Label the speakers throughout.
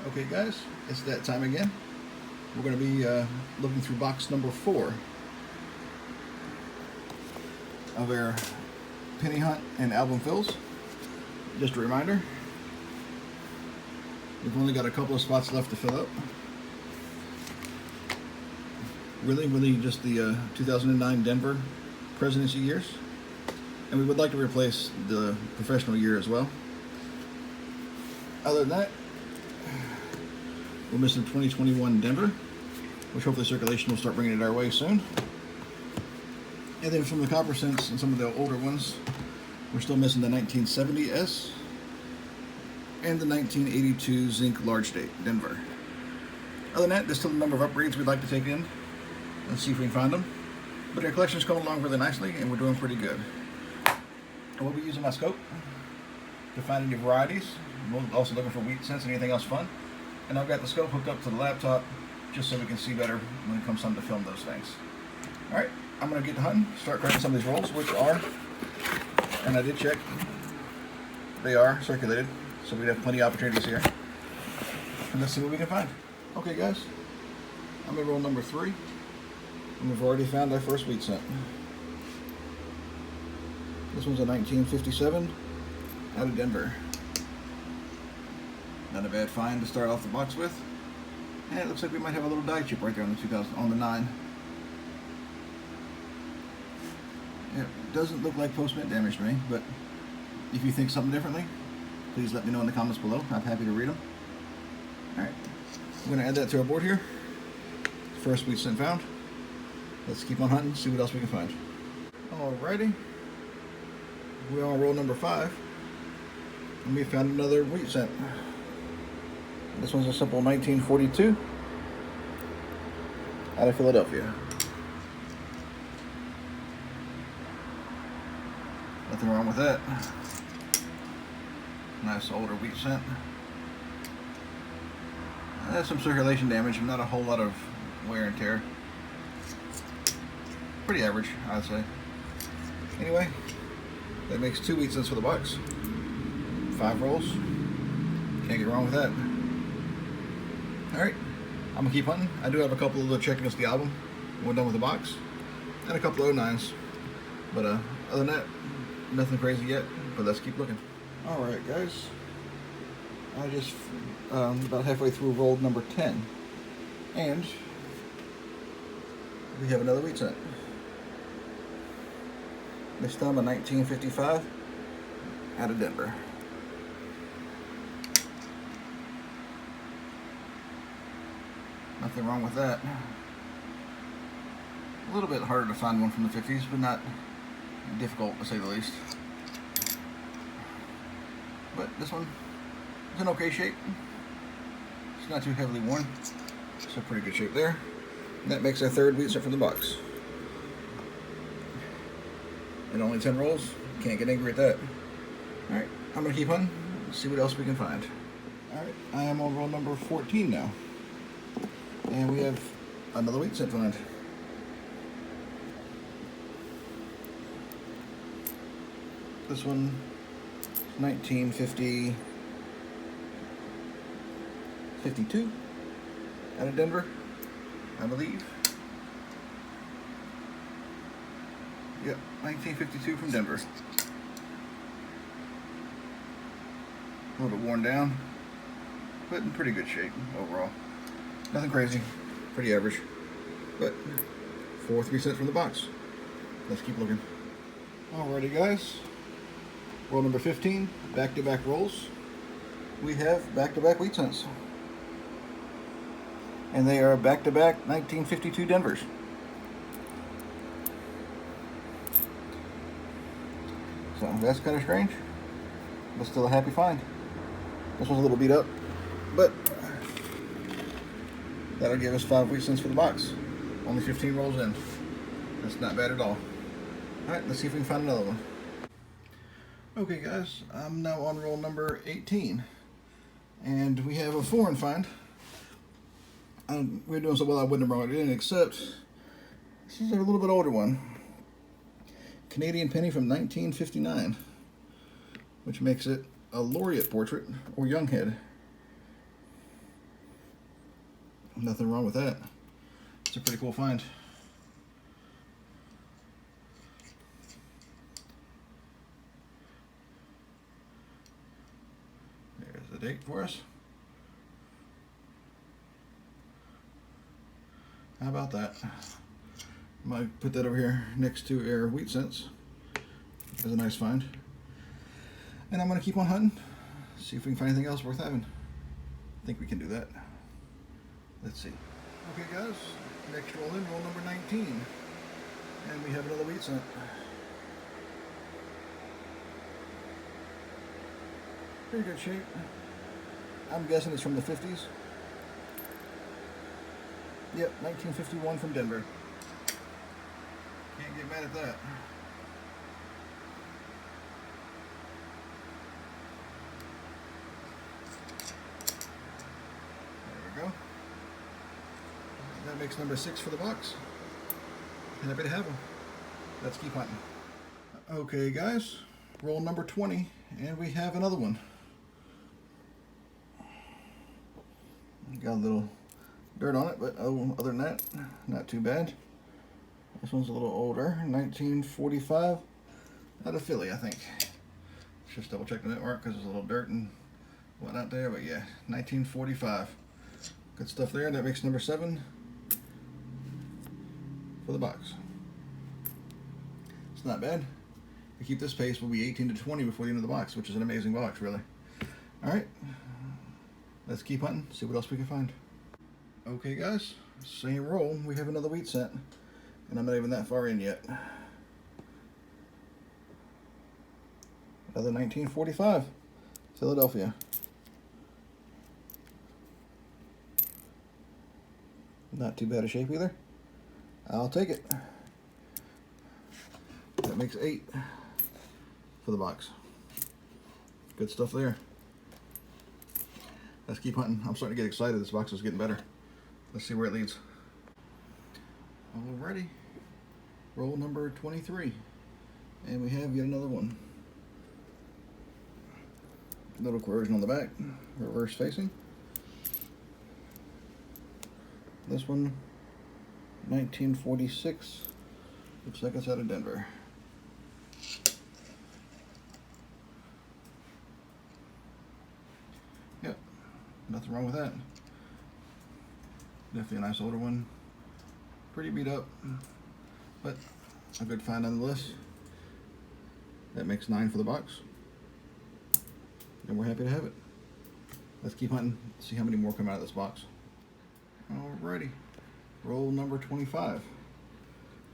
Speaker 1: Okay guys, it's that time again. We're going to be looking through box number 4 of our penny hunt and album fills. Just a reminder, we've only got a couple of spots left to fill up. Really just the 2009 Denver presidency years. And we would like to replace the professional year as well. Other than that, we're missing 2021 Denver, which hopefully circulation will start bringing it our way soon. And then from the copper cents and some of the older ones, we're still missing the 1970S and the 1982 Zinc Large Date Denver. Other than that, there's still a number of upgrades we'd like to take in and see if we can find them. But our collection's coming along really nicely and we're doing pretty good. I will be using my scope to find any varieties. We're also looking for wheat cents and anything else fun. And I've got the scope hooked up to the laptop just so we can see better when it comes time to film those things. Alright, I'm going to get to hunting, start cracking some of these rolls, which are, and I did check, they are circulated, so we have plenty of opportunities here. And let's see what we can find. Okay guys, I'm in roll number 3, and we've already found our first wheat cent. This one's a 1957 out of Denver. Not a bad find to start off the box with. And it looks like we might have a little dye chip right there on the 2000 on the 9. It doesn't look like post-mint damage to me, but if you think something differently, please let me know in the comments below. I'm happy to read them. Alright, I'm going to add that to our board here. First wheat cent found. Let's keep on hunting, see what else we can find. Alrighty. We're on roll number 5. And we found another wheat cent. This one's a simple 1942 out of Philadelphia. Nothing wrong with that. Nice older wheat cent. There's some circulation damage, not a whole lot of wear and tear. Pretty average, I'd say. Anyway, that makes 2 wheat cents for the box. 5 rolls. Can't get wrong with that. Alright, I'm going to keep hunting. I do have a couple of checking us the album when we're done with the box. And a couple of 09s. But other than that, nothing crazy yet. But let's keep looking. Alright guys. I just about halfway through roll number 10. And we have another wheat cent. This time a 1955 out of Denver. Nothing wrong with that. A little bit harder to find one from the 50s, but not difficult to say the least. But this one is in okay shape. It's not too heavily worn. It's in pretty good shape there. And that makes our third wheat cent from the box. And only 10 rolls. Can't get angry at that. Alright, I'm going to keep hunting. See what else we can find. Alright, I am on roll number 14 now. And we have another wheat cent find. This one, 1950, 52, out of Denver, I believe. Yep, 1952 from Denver. A little bit worn down, but in pretty good shape overall. Nothing crazy, pretty average, but 4 3 cents from the box. Let's keep looking. Alrighty guys, roll number 15, back-to-back rolls. We have back-to-back wheat cents. And they are back-to-back 1952 Denvers. So that's kind of strange, but still a happy find. This one's a little beat up, but that'll give us 5 wheat cents for the box. Only 15 rolls in. That's not bad at all. Alright, let's see if we can find another one. Okay guys, I'm now on roll number 18. And we have a foreign find. We're doing so well I wouldn't have brought it in, except this is a little bit older one. Canadian penny from 1959, which makes it a laureate portrait, or young head. Nothing wrong with that. It's a pretty cool find. There's the date for us. How about that? Might put that over here next to our wheat cents. That's a nice find. And I'm going to keep on hunting, see if we can find anything else worth having. I think we can do that. Let's see. Okay guys, next roll in, roll number 19. And we have another wheat cent. Pretty good shape. I'm guessing it's from the 50s. Yep, 1951 from Denver. Can't get mad at that. There we go. That makes number 6 for the box. Happy to have them. Let's keep hunting. Okay guys, roll number 20, and we have another one. Got a little dirt on it, but other than that, not too bad. This one's a little older, 1945, out of Philly, I think. Just double check the network because there's a little dirt and whatnot there, but yeah, 1945. Good stuff there. That makes number 7 for the box. It's not bad. If we keep this pace, we'll be 18 to 20 before the end of the box, which is an amazing box, really. All right, let's keep hunting, see what else we can find. Okay guys, same roll, we have another wheat cent, and I'm not even that far in yet. Another 1945, Philadelphia. Not too bad a shape either. I'll take it. That makes 8 for the box. Good stuff there. Let's keep hunting. I'm starting to get excited. This box is getting better. Let's see where it leads. Alrighty. Roll number 23. And we have yet another one. Little corrosion on the back. Reverse facing. This one, 1946. Looks like it's out of Denver. Yep. Nothing wrong with that. Definitely a nice older one. Pretty beat up, but a good find nonetheless. That makes 9 for the box. And we're happy to have it. Let's keep hunting, see how many more come out of this box. Alrighty. Roll number 25.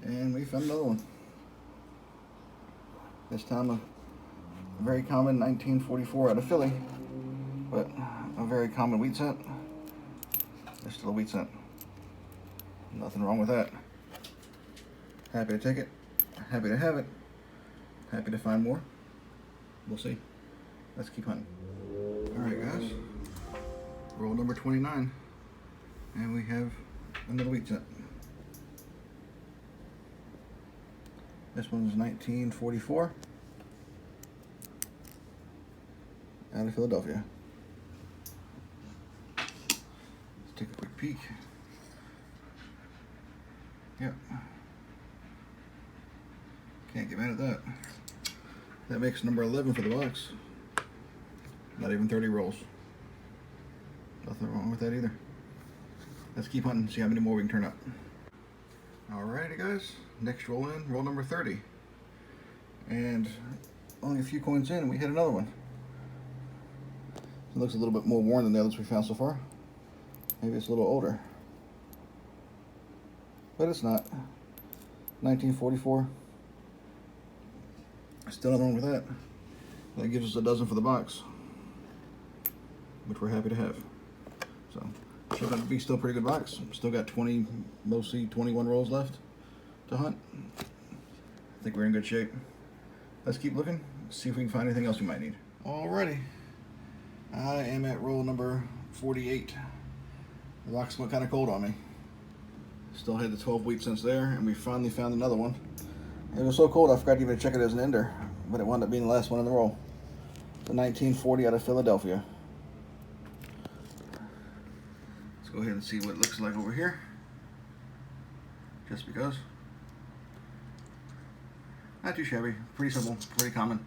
Speaker 1: And we found another one. This time a very common 1944 out of Philly, but a very common wheat cent. It's still a wheat cent. Nothing wrong with that. Happy to take it. Happy to have it. Happy to find more. We'll see. Let's keep hunting. Alright guys. Roll number 29. And we have another wheat cent. This one's 1944. Out of Philadelphia. Take a quick peek. Yep. Can't get mad at that. That makes number 11 for the box. Not even 30 rolls. Nothing wrong with that either. Let's keep hunting, see how many more we can turn up. Alrighty guys, next roll in, roll number 30. And only a few coins in and we hit another one. It looks a little bit more worn than the others we found so far. Maybe it's a little older. But it's not. 1944. Still nothing wrong with that. That gives us a dozen for the box, which we're happy to have. So, should be still a pretty good box. Still got 20, mostly 21 rolls left to hunt. I think we're in good shape. Let's keep looking, see if we can find anything else we might need. Alrighty. I am at roll number 48. The box went kind of cold on me. Still had the 12 wheat cents there, and we finally found another one. It was so cold I forgot to even check it as an ender, but it wound up being the last one in the roll. The 1940 out of Philadelphia. It's Let's go ahead and see what it looks like over here. Just because. Not too shabby. Pretty simple. Pretty common.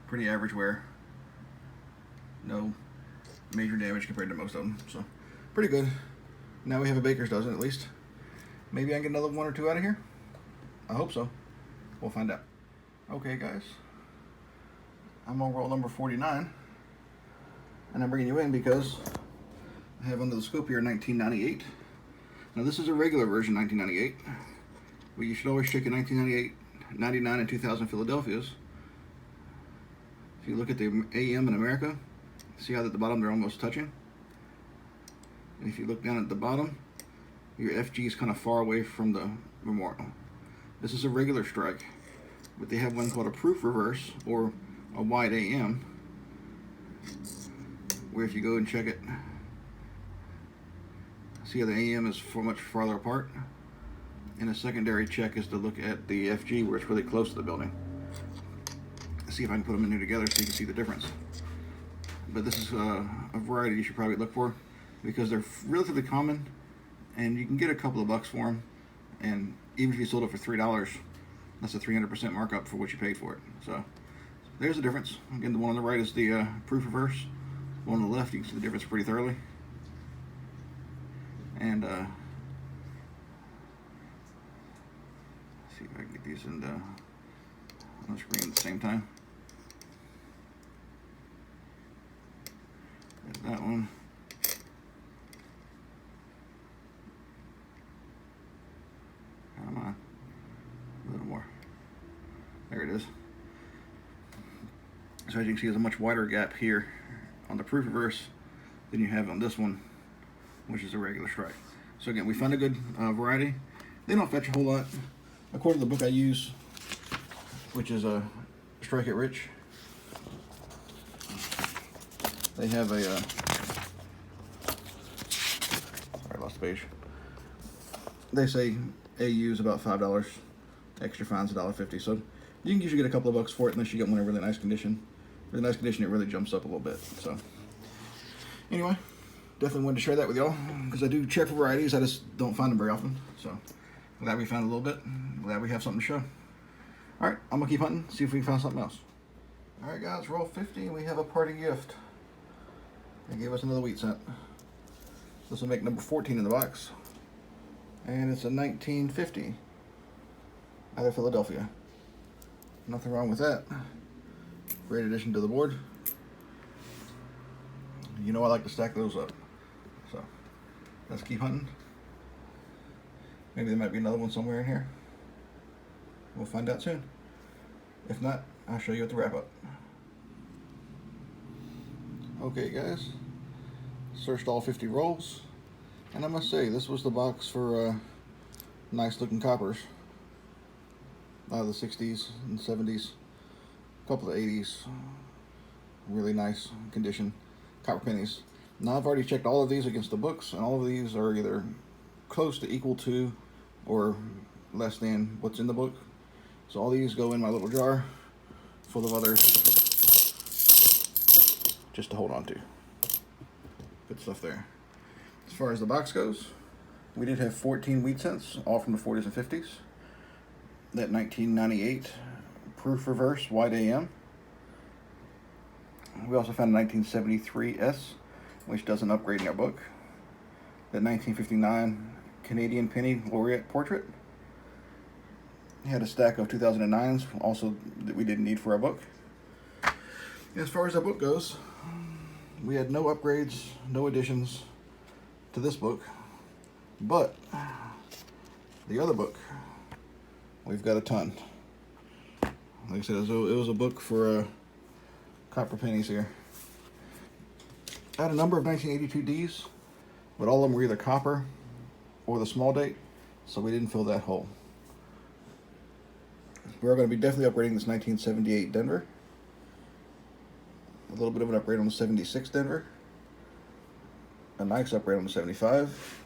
Speaker 1: Pretty average wear. No major damage compared to most of them. So, pretty good. Now we have a Baker's dozen at least. Maybe I can get another one or two out of here. I hope so. We'll find out. Okay, guys. I'm on roll number 49. And I'm bringing you in because I have under the scope here 1998. Now this is a regular version 1998. But you should always check your 1998, 99, and 2000 Philadelphia's. If you look at the AM in America, see how at the bottom they're almost touching? And if you look down at the bottom, your FG is kind of far away from the memorial. This is a regular strike, but they have one called a proof reverse or a wide AM, where if you go and check it, see how the AM is much farther apart, and a secondary check is to look at the FG where it's really close to the building. See if I can put them in here together so you can see the difference. But this is a variety you should probably look for because they're relatively common, and you can get a couple of bucks for them, and even if you sold it for $3, that's a 300% markup for what you paid for it. So there's the difference. Again, the one on the right is the proof reverse. The one on the left, you can see the difference pretty thoroughly. And see if I can get these on the screen at the same time. There's that one. Come on. A little more. There it is. So as you can see, there's a much wider gap here on the proof reverse than you have on this one, which is a regular strike. So again, we found a good variety. They don't fetch a whole lot. According to the book I use, which is a Strike It Rich, they have a sorry, I lost the page. They say AU is about $5. Extra fine's $1.50. So you can usually get a couple of bucks for it unless you get one in really nice condition. Really nice condition, it really jumps up a little bit. So anyway, definitely wanted to share that with y'all because I do check for varieties. I just don't find them very often. So glad we found a little bit. Glad we have something to show. All right, I'm gonna keep hunting, see if we can find something else. All right, guys, roll 50, and we have a party gift. They gave us another wheat cent. This will make number 14 in the box, and it's a 1950 out of Philadelphia. Nothing wrong with that. Great addition to the board. You know I like to stack those up. So let's keep hunting. Maybe there might be another one somewhere in here. We'll find out soon. If not, I'll show you at the wrap up. Okay, guys. Searched all 50 rolls, and I must say this was the box for nice looking coppers out of the 60s and 70s, a couple of 80s, really nice condition copper pennies. Now I've already checked all of these against the books, and all of these are either close to equal to or less than what's in the book. So all these go in my little jar full of others just to hold on to. Good stuff there. As far as the box goes, we did have 14 wheat cents, all from the 40s and 50s. That 1998 proof reverse wide AM. We also found a 1973 S, which does an upgrade in our book. That 1959 Canadian Penny Laureate portrait. We had a stack of 2009s, also that we didn't need for our book. As far as our book goes, we had no upgrades, no additions to this book, but the other book, we've got a ton. Like I said, it was a book for copper pennies here. I had a number of 1982 Ds, but all of them were either copper or the small date, so we didn't fill that hole. We're going to be definitely upgrading this 1978 Denver. A little bit of an upgrade on the 76 Denver. A nice upgrade on the 75.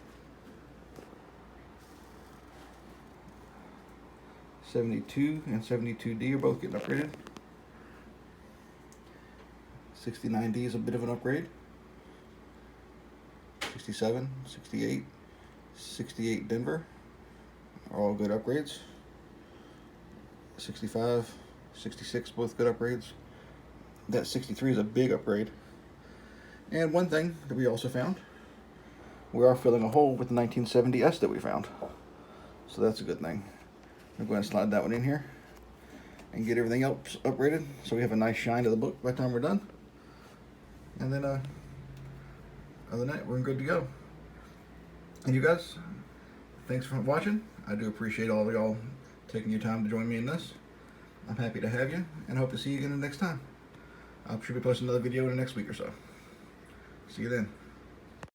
Speaker 1: 72 and 72D are both getting upgraded. 69D is a bit of an upgrade. 67, 68, 68 Denver are all good upgrades. 65, 66, both good upgrades. That 63 is a big upgrade. And one thing that we also found, we are filling a hole with the 1970S that we found. So that's a good thing. I'm going to slide that one in here and get everything else upgraded so we have a nice shine to the book by the time we're done. And then, other than that, we're good to go. And you guys, thanks for watching. I do appreciate all of y'all taking your time to join me in this. I'm happy to have you and hope to see you again the next time. I should be posting another video in the next week or so. See you then.